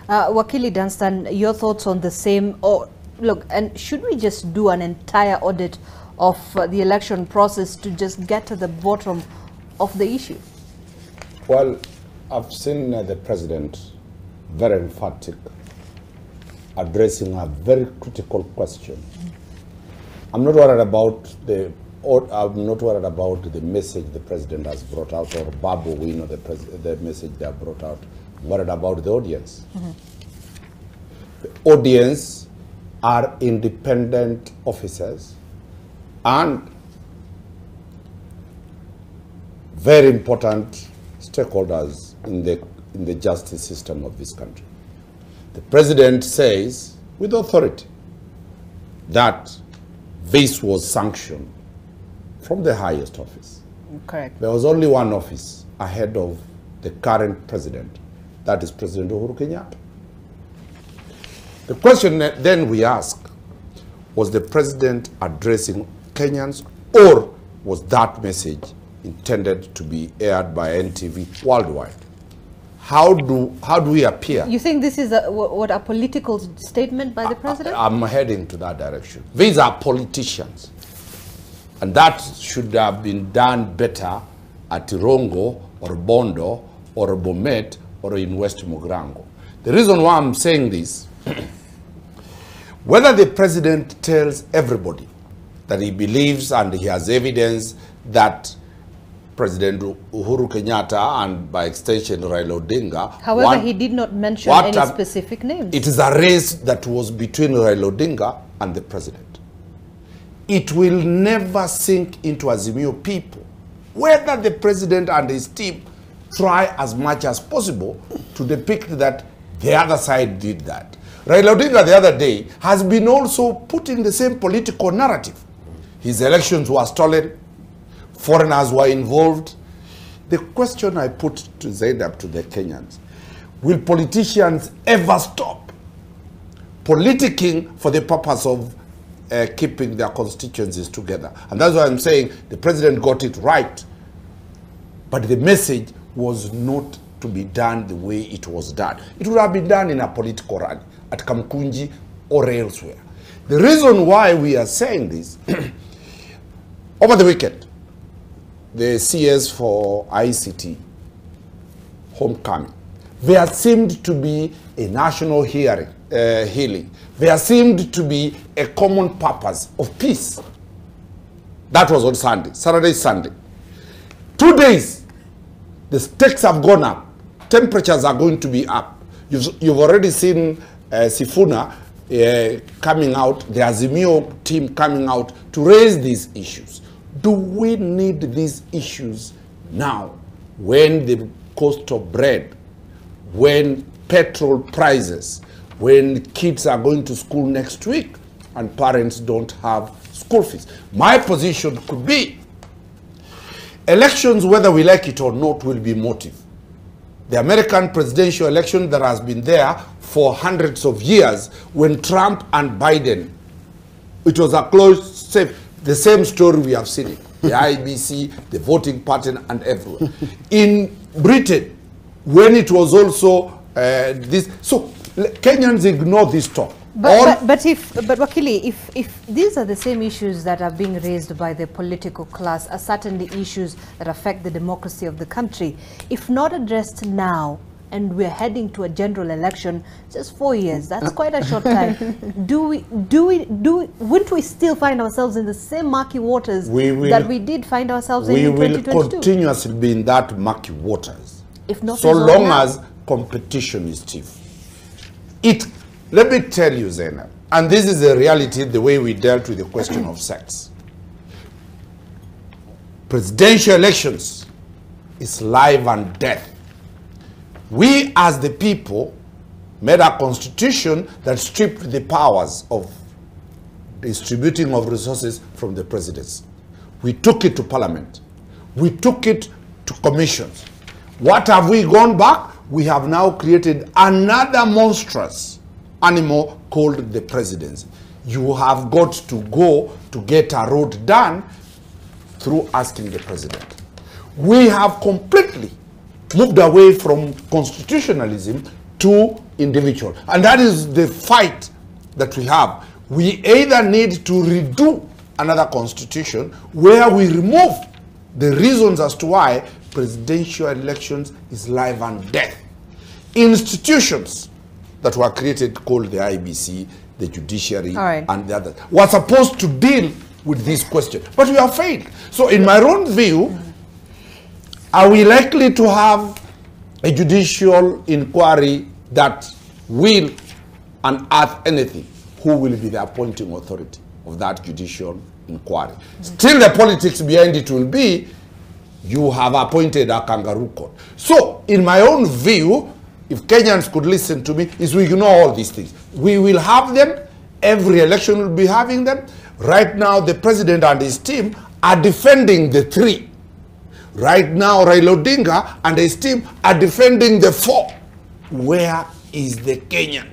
Wakili Danstan, your thoughts on the same? Or look, and should we just do an entire audit of the election process to just get to the bottom of the issue? Well, I've seen the president very emphatic, addressing a very critical question. I'm not worried about the message the president has brought out, or Babu Win, or the message they have brought out. I'm worried about the audience. The audience are independent officers and very important stakeholders in the justice system of this country. The president says with authority that this was sanctioned from the highest office. Correct. There was only one office ahead of the current president, that is President Uhuru Kenyatta. The question then we ask, was the president addressing Kenyans, or was that message intended to be aired by NTV worldwide? How do we appear? You think this is a political statement by the president? I'm heading to that direction. These are politicians, and that should have been done better at Rongo or Bondo or Bomet or in West Mogrango. The reason why I'm saying this, whether the president tells everybody that he believes and he has evidence that President Uhuru Kenyatta and by extension Raila Odinga. However, he did not mention any specific names. It is a race that was between Raila Odinga and the president. It will never sink into Azimio people, whether the president and his team try as much as possible to depict that the other side did that. Raila Odinga the other day has been also put in the same political narrative. His elections were stolen. Foreigners were involved. The question I put to Zainab, to the Kenyans, will politicians ever stop politicking for the purpose of keeping their constituencies together? And that's why I'm saying the president got it right, but the message was not to be done the way it was done. It would have been done in a political rally at Kamkunji or elsewhere. The reason why we are saying this, over the weekend, the CS for ICT, homecoming, there seemed to be a national healing. There seemed to be a common purpose of peace. That was on Sunday, Saturday, Sunday. 2 days, the stakes have gone up. Temperatures are going to be up. You've already seen Sifuna coming out, the Azimio team coming out to raise these issues. Do we need these issues now, when the cost of bread, when petrol prices, when kids are going to school next week and parents don't have school fees? My position could be, elections, whether we like it or not, will be motive. The American presidential election that has been there for hundreds of years, when Trump and Biden, it was a close safe. The same story we have seen it. The IBC, the voting pattern, and everywhere. In Britain, when it was also this. So Kenyans ignore this talk. But Wakili, if these are the same issues that are being raised by the political class, are certainly issues that affect the democracy of the country, if not addressed now, and we're heading to a general election, just 4 years, that's quite a short time. Wouldn't we still find ourselves in the same murky waters that we did find ourselves in 2022? We will continuously be in that murky waters, if not so long as competition is stiff. Let me tell you, Zainab, and this is the reality, the way we dealt with the question of sex. Presidential elections is life and death. We as the people made a constitution that stripped the powers of distributing of resources from the presidency. We took it to parliament. We took it to commissions. What have we gone back? We have now created another monstrous animal called the presidency. You have got to go to get a road done through asking the president. We have completely moved away from constitutionalism to individual. And that is the fight that we have. We either need to redo another constitution where we remove the reasons as to why presidential elections is life and death. Institutions that were created called the IBC, the judiciary, and the others were supposed to deal with this question, but we have failed. So in my own view, are we likely to have a judicial inquiry that will unearth anything? Who will be the appointing authority of that judicial inquiry? Still, the politics behind it will be, you have appointed a kangaroo court. So, in my own view, if Kenyans could listen to me, is we ignore all these things. We will have them. Every election will be having them. Right now, the president and his team are defending the 3. Right now, Raila Odinga and his team are defending the 4. Where is the Kenyan?